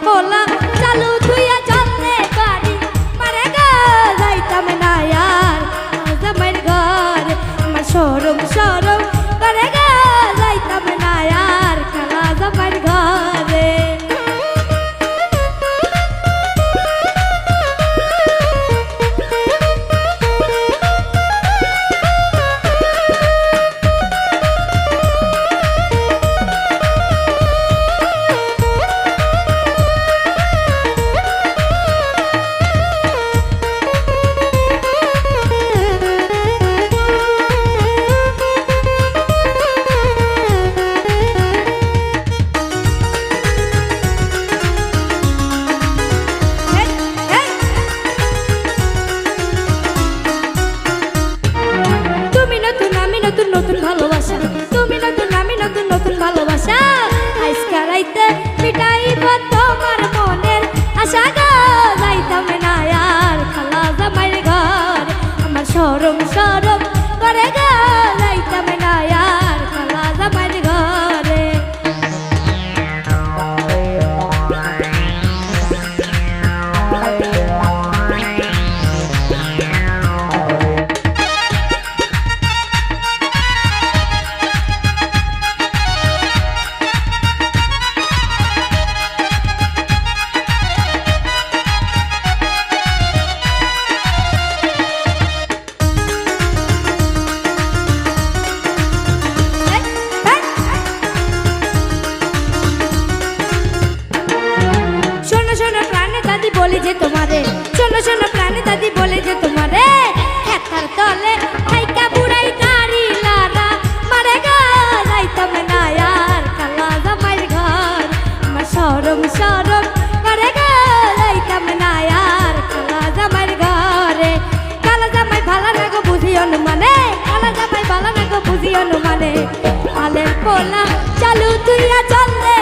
পোলা চালু থুইয়া চলতে পারি মারে গো যাইতাম না আর জামাইয়ের ঘরে আমার শরম শরম করে গো যাইতাম না আর খালা জামাইয়ের ঘরে নতুন ভালোবাসা তুমি নতুন আমি নতুন নতুন ভালোবাসা আজকে রাইতে মিটাইব তোমার মনের আশা গো যাইতাম না আর খালা জামাইয়ের ঘরে আমার শরম শরম করে গো যাইতাম না আর খালা জামাইয়ের ঘরে বলে যে তোমারে শোনো শোনো প্রাণে দাদি বলে যে তোমারে খেতার তলে হাইকা বুড়াই গাড়ি লারা মারে গো যাইতাম না আর কালা জামাইয়ের ঘর আমার শরম শরম করে গো যাইতাম না আর কালা জামাইয়ের ঘরে কালা জামাই ভালো না গো বুঝি অনুমানে কালা জামাই ভালো না গো বুঝি অনুমানে আলের পোলা চালু তুইয়া চললে